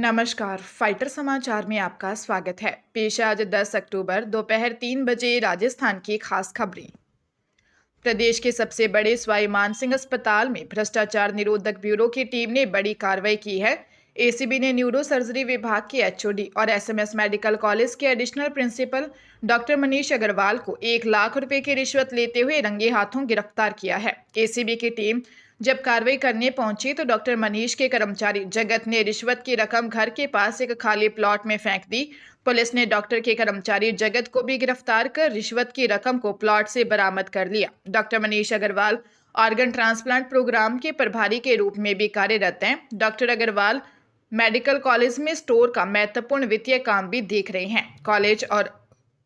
नमस्कार, फाइटर समाचार में आपका स्वागत है। पेश है आज 10 अक्टूबर दोपहर 3 बजे राजस्थान की खास खबरें। प्रदेश के सबसे बड़े सवाई मानसिंह अस्पताल में भ्रष्टाचार निरोधक ब्यूरो की टीम ने बड़ी कार्रवाई की है। एसीबी ने न्यूरो सर्जरी विभाग के एचओडी और एसएमएस मेडिकल कॉलेज के additional principal doctor Manish Agarwal को 1 लाख रुपए की रिश्वत लेते हुए रंगे हाथों गिरफ्तार किया है। एसीबी की टीम जब कार्रवाई करने पहुंची तो डॉक्टर मनीष के कर्मचारी जगत ने रिश्वत की रकम घर के पास एक खाली प्लॉट में फेंक दी। पुलिस ने डॉक्टर के कर्मचारी जगत को भी गिरफ्तार कर रिश्वत की रकम को प्लॉट से बरामद कर लिया। Doctor Manish Agarwal organ transplant program के प्रभारी के रूप में भी कार्यरत हैं। डॉक्टर अग्रवाल मेडिकल कॉलेज में स्टोर का महत्वपूर्ण वित्तीय काम भी देख रहे हैं। कॉलेज और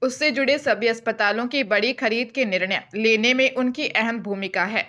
उससे जुड़े सभी अस्पतालों की बड़ी खरीद के निर्णय लेने में उनकी अहम भूमिका है।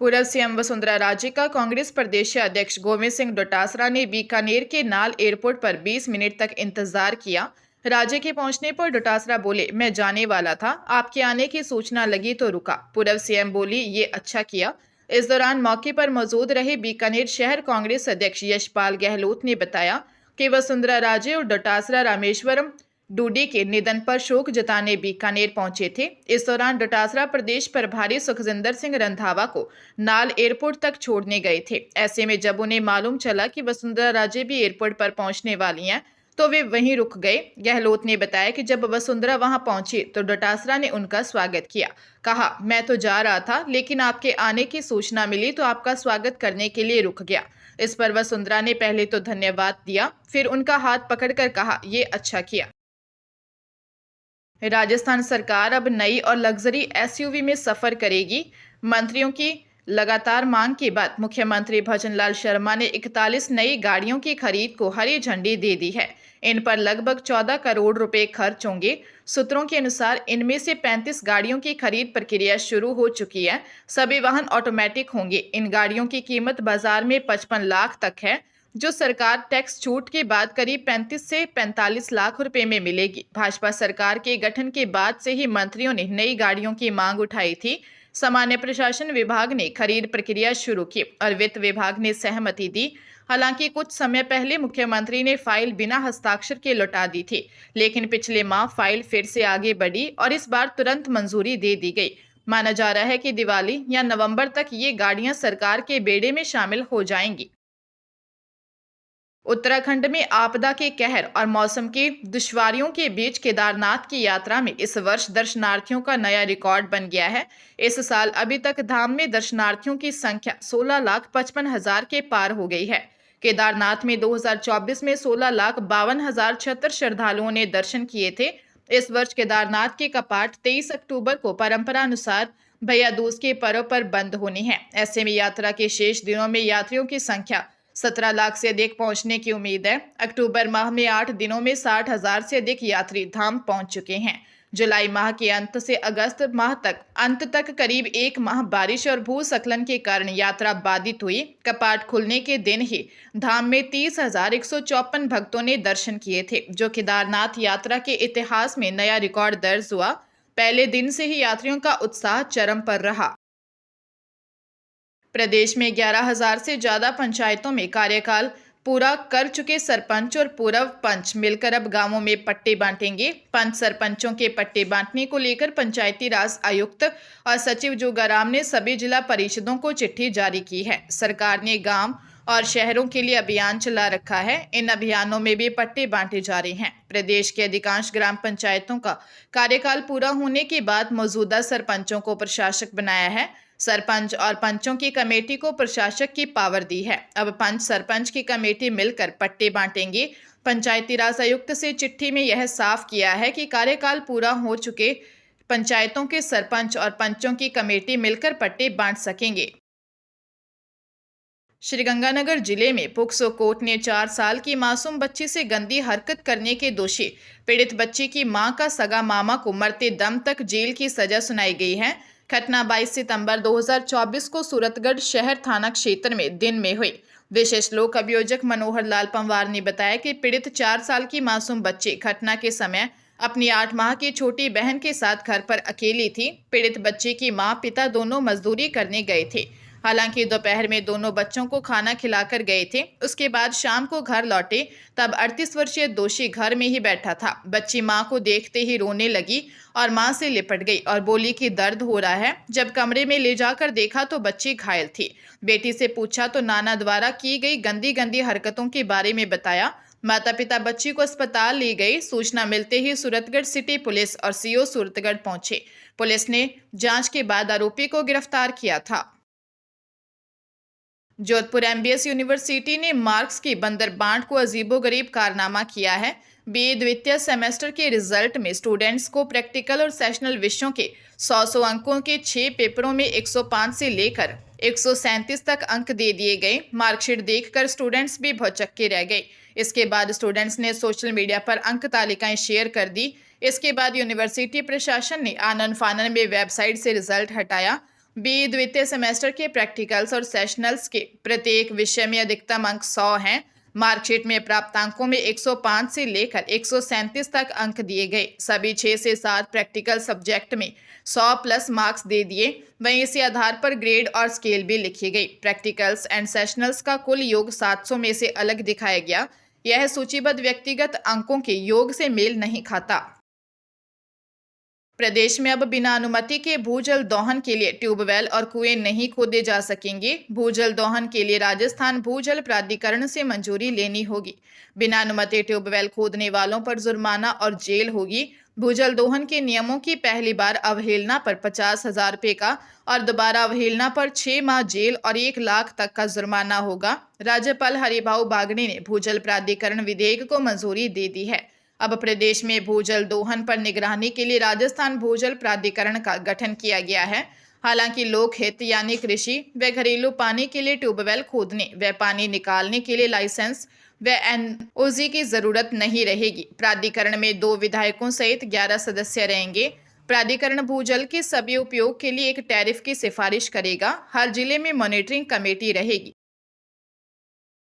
पूर्व सीएम वसुंधरा राजे का कांग्रेस प्रदेश अध्यक्ष गोविंद सिंह डोटासरा ने बीकानेर के नाल एयरपोर्ट पर 20 मिनट तक इंतजार किया। राजे के पहुंचने पर डोटासरा बोले, मैं जाने वाला था, आपके आने की सूचना लगी तो रुका। पूर्व सीएम बोली, ये अच्छा किया। इस दौरान मौके पर मौजूद रहे बीकानेर शहर कांग्रेस अध्यक्ष यशपाल गहलोत ने बताया कि वसुंधरा राजे और डोटासरा रामेश्वरम डूडी के निधन पर शोक जताने बीकानेर पहुंचे थे। इस दौरान डोटासरा प्रदेश प्रभारी सुखजिंदर सिंह रंधावा को नाल एयरपोर्ट तक छोड़ने गए थे। ऐसे में जब उन्हें मालूम चला कि वसुंधरा राजे भी एयरपोर्ट पर पहुंचने वाली हैं तो वे वहीं रुक गए। गहलोत ने बताया कि जब वसुंधरा वहां पहुंची तो डोटासरा ने उनका स्वागत किया। कहा, मैं तो जा रहा था लेकिन आपके आने की सूचना मिली तो आपका स्वागत करने के लिए रुक गया। इस पर वसुंधरा ने पहले तो धन्यवाद दिया, फिर उनका हाथ पकड़कर कहा, ये अच्छा किया। राजस्थान सरकार अब नई और लग्जरी एसयूवी में सफर करेगी। मंत्रियों की लगातार मांग के बाद मुख्यमंत्री भजनलाल शर्मा ने 41 नई गाड़ियों की खरीद को हरी झंडी दे दी है। इन पर लगभग 14 करोड़ रुपए खर्च होंगे। सूत्रों के अनुसार इनमें से 35 गाड़ियों की खरीद प्रक्रिया शुरू हो चुकी है। सभी वाहन ऑटोमेटिक होंगे। इन गाड़ियों की कीमत बाजार में 55 लाख तक है, जो सरकार टैक्स छूट के बाद करीब 35 से 45 लाख रुपए में मिलेगी। भाजपा सरकार के गठन के बाद से ही मंत्रियों ने नई गाड़ियों की मांग उठाई थी। सामान्य प्रशासन विभाग ने खरीद प्रक्रिया शुरू की और वित्त विभाग ने सहमति दी। हालांकि कुछ समय पहले मुख्यमंत्री ने फाइल बिना हस्ताक्षर के लौटा दी थी, लेकिन पिछले माह फाइल फिर से आगे बढ़ी और इस बार तुरंत मंजूरी दे दी गई। माना जा रहा है कि दिवाली या नवंबर तक ये गाड़ियां सरकार के बेड़े में शामिल हो जाएंगी। उत्तराखंड में आपदा के कहर और मौसम की दुश्वारियों के बीच केदारनाथ की यात्रा में इस वर्ष दर्शनार्थियों का नया रिकॉर्ड बन गया है। इस साल अभी तक धाम में दर्शनार्थियों की संख्या 16,55,000 के पार हो गई है। केदारनाथ में 2024 में 16,52,076 श्रद्धालुओं ने दर्शन किए थे। इस वर्ष केदारनाथ के कपाट 23 अक्टूबर को परंपरा अनुसार भैया दूज के पर्व पर बंद होने हैं। ऐसे में यात्रा के शेष दिनों में यात्रियों की संख्या 17 लाख से अधिक पहुंचने की उम्मीद है। अक्टूबर माह में 8 दिनों में 60,000 से अधिक यात्री धाम पहुंच चुके हैं। जुलाई माह के अंत से अगस्त माह तक अंत तक करीब 1 माह बारिश और भूस्खलन के कारण यात्रा बाधित हुई। कपाट खुलने के दिन ही धाम में 30,154 भक्तों ने दर्शन किए थे, जो केदारनाथ यात्रा के इतिहास में नया रिकॉर्ड दर्ज हुआ। पहले दिन से ही यात्रियों का उत्साह चरम पर रहा। प्रदेश में 11,000 से ज्यादा पंचायतों में कार्यकाल पूरा कर चुके सरपंच और पूर्व पंच मिलकर अब गांवों में पट्टे बांटेंगे। पंच सरपंचों के पट्टे बांटने को लेकर पंचायती राज आयुक्त और सचिव जोगाराम ने सभी जिला परिषदों को चिट्ठी जारी की है। सरकार ने गांव और शहरों के लिए अभियान चला रखा है। इन अभियानों में भी पट्टे बांटे जा रहे हैं। प्रदेश के अधिकांश ग्राम पंचायतों का कार्यकाल पूरा होने के बाद मौजूदा सरपंचों को प्रशासक बनाया है। सरपंच और पंचों की कमेटी को प्रशासक की पावर दी है। अब पंच सरपंच की कमेटी मिलकर पट्टे बांटेंगे। पंचायती राज आयुक्त से चिट्ठी में यह साफ किया है कि कार्यकाल पूरा हो चुके पंचायतों के सरपंच और पंचों की कमेटी मिलकर पट्टे बांट सकेंगे। श्रीगंगानगर जिले में पोक्सो कोर्ट ने 4 साल की मासूम बच्ची से गंदी हरकत करने के दोषी पीड़ित बच्ची की मां का सगा मामा को मरते दम तक जेल की सजा सुनाई गई है। घटना 22 सितंबर 2024 को सूरतगढ़ शहर थाना क्षेत्र में दिन में हुई। विशेष लोक अभियोजक मनोहर लाल पंवार ने बताया कि पीड़ित 4 साल की मासूम बच्ची घटना के समय अपनी 8 माह की छोटी बहन के साथ घर पर अकेली थी। पीड़ित बच्ची की मां पिता दोनों मजदूरी करने गए थे। हालांकि दोपहर में दोनों बच्चों को खाना खिलाकर गए थे। उसके बाद शाम को घर लौटे तब 38 वर्षीय दोषी घर में ही बैठा था। बच्ची मां को देखते ही रोने लगी और मां से लिपट गई और बोली कि दर्द हो रहा है। जब कमरे में ले जाकर देखा तो बच्ची घायल थी। बेटी से पूछा तो नाना द्वारा की गई गंदी गंदी हरकतों के बारे में बताया। माता पिता बच्ची को अस्पताल ले गए। सूचना मिलते ही सूरतगढ़ सिटी पुलिस और सीओ सूरतगढ़ पहुंचे। पुलिस ने जांच के बाद आरोपी को गिरफ्तार किया था। जोधपुर एमबीएस यूनिवर्सिटी ने मार्क्स की बंदरबांट को अजीबोगरीब कारनामा किया है। बीए द्वितीय सेमेस्टर के रिजल्ट में स्टूडेंट्स को प्रैक्टिकल और सेशनल विषयों के 100 अंकों के 6 पेपरों में 105 से लेकर 137 तक अंक दे दिए गए। मार्कशीट देखकर स्टूडेंट्स भी भौचक्के रह गए। इसके बाद स्टूडेंट्स ने सोशल मीडिया पर अंक तालिकाएं शेयर कर दी। इसके बाद यूनिवर्सिटी प्रशासन ने आनन फानन में वेबसाइट से रिजल्ट हटाया। बीए द्वितीय सेमेस्टर के प्रैक्टिकल्स और सेशनल्स के प्रत्येक विषय में अधिकतम अंक 100 हैं। मार्कशीट में प्राप्त अंकों में 105 से लेकर 137 तक अंक दिए गए। सभी 6 से 7 प्रैक्टिकल सब्जेक्ट में 100 प्लस मार्क्स दे दिए। वहीं इसी आधार पर ग्रेड और स्केल भी लिखी गई। प्रैक्टिकल्स एंड सेशनल्स का कुल योग 700 में से अलग दिखाया गया। यह सूचीबद्ध व्यक्तिगत अंकों के योग से मेल नहीं खाता। प्रदेश में अब बिना अनुमति के भूजल दोहन के लिए ट्यूबवेल और कुएं नहीं खोदे जा सकेंगे। भूजल दोहन के लिए राजस्थान भूजल प्राधिकरण से मंजूरी लेनी होगी। बिना अनुमति ट्यूबवेल खोदने वालों पर जुर्माना और जेल होगी। भूजल दोहन के नियमों की पहली बार अवहेलना पर 50,000 रुपये का और दोबारा अवहेलना पर 6 माह जेल और 1 लाख तक का जुर्माना होगा। राज्यपाल हरिभाऊ बागड़े ने भूजल प्राधिकरण विधेयक को मंजूरी दे दी है। अब प्रदेश में भूजल दोहन पर निगरानी के लिए राजस्थान भूजल प्राधिकरण का गठन किया गया है। हालांकि लोक हित यानी कृषि व घरेलू पानी के लिए ट्यूबवेल खोदने व पानी निकालने के लिए लाइसेंस व एनओसी की जरूरत नहीं रहेगी। प्राधिकरण में 2 विधायकों सहित 11 सदस्य रहेंगे। प्राधिकरण भूजल के सभी उपयोग के लिए एक टैरिफ की सिफारिश करेगा। हर जिले में मॉनिटरिंग कमेटी रहेगी।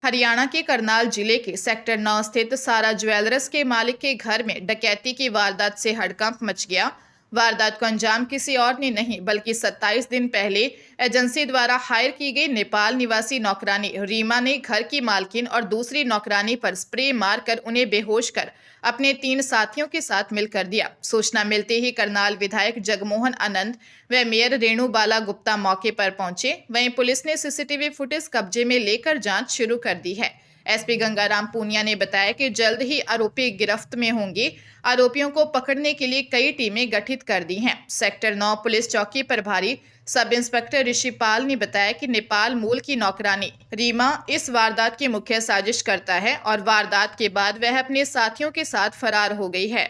हरियाणा के करनाल जिले के सेक्टर 9 स्थित सारा ज्वेलर्स के मालिक के घर में डकैती की वारदात से हड़कंप मच गया। वारदात को अंजाम किसी और ने नहीं बल्कि 27 दिन पहले एजेंसी द्वारा हायर की गई नेपाल निवासी नौकरानी रीमा ने घर की मालकिन और दूसरी नौकरानी पर स्प्रे मारकर उन्हें बेहोश कर अपने 3 साथियों के साथ मिलकर दिया। सूचना मिलते ही करनाल विधायक जगमोहन आनंद व मेयर रेणु बाला गुप्ता मौके पर पहुंचे। वहीं पुलिस ने सीसीटीवी फुटेज कब्जे में लेकर जांच शुरू कर दी है। एसपी गंगाराम पूनिया ने बताया कि जल्द ही आरोपी गिरफ्त में होंगे। आरोपियों को पकड़ने के लिए कई टीमें गठित कर दी हैं। सेक्टर 9 पुलिस चौकी प्रभारी सब इंस्पेक्टर ऋषिपाल ने बताया कि नेपाल मूल की नौकरानी रीमा इस वारदात की मुख्य साजिश करता है और वारदात के बाद वह अपने साथियों के साथ फरार हो गई है।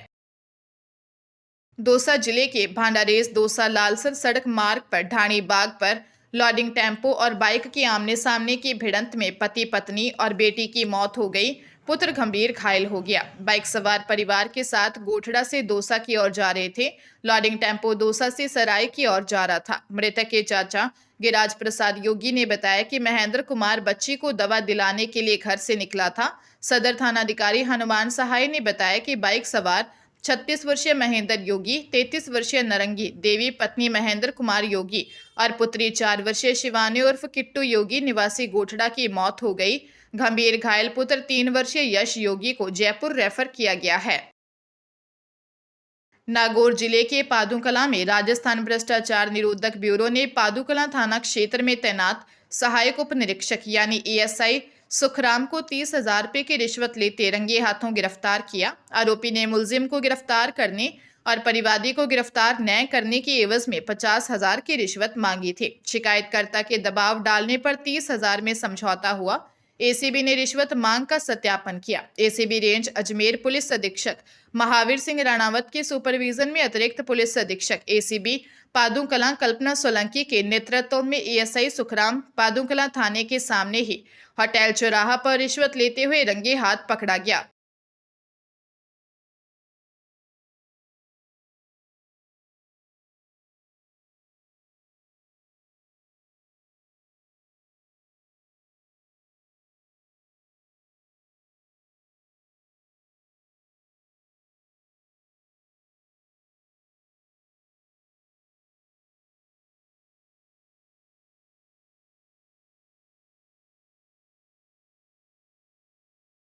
दौसा जिले के भांडारेस दौसा लालसर सड़क मार्ग पर ढाणी बाग पर लोडिंग टेम्पो और बाइक की आमने सामने की भिड़ंत में पति पत्नी और बेटी की मौत हो गई। पुत्र गंभीर घायल हो गया। बाइक सवार परिवार के साथ गोठड़ा से दौसा की ओर जा रहे थे। लोडिंग टेम्पो दौसा से सराय की ओर जा रहा था। मृतक के चाचा गिराज प्रसाद योगी ने बताया कि महेंद्र कुमार बच्ची को दवा दिलाने के लिए घर से निकला था। सदर थानाधिकारी हनुमान सहाय ने बताया कि बाइक सवार 36 वर्षीय महेंद्र योगी, 33 वर्षीय नरंगी देवी पत्नी महेंद्र कुमार योगी और पुत्री 4 वर्षीय शिवानी उर्फ किट्टू योगी निवासी गोठड़ा की मौत हो गई। गंभीर घायल पुत्र 3 वर्षीय यश योगी को जयपुर रेफर किया गया है। नागौर जिले के पादुकला में राजस्थान भ्रष्टाचार निरोधक ब्यूरो ने पादुकला थाना क्षेत्र में तैनात सहायक उप निरीक्षक यानी एएसआई सुखराम को 30,000 रुपये की रिश्वत लेते रंगे हाथों गिरफ्तार किया। आरोपी ने मुलजिम को गिरफ्तार करने और परिवादी को गिरफ्तार न करने की एवज में 50,000 की रिश्वत मांगी थी। शिकायतकर्ता के दबाव डालने पर 30,000 में समझौता हुआ। एसीबी ने रिश्वत मांग का सत्यापन किया। एसीबी रेंज अजमेर पुलिस अधीक्षक महावीर सिंह राणावत के सुपरविजन में अतिरिक्त पुलिस अधीक्षक एसीबी पादुकला कल्पना सोलंकी के नेतृत्व में एएसआई सुखराम पादुकला थाने के सामने ही होटल चौराहा पर रिश्वत लेते हुए रंगे हाथ पकड़ा गया।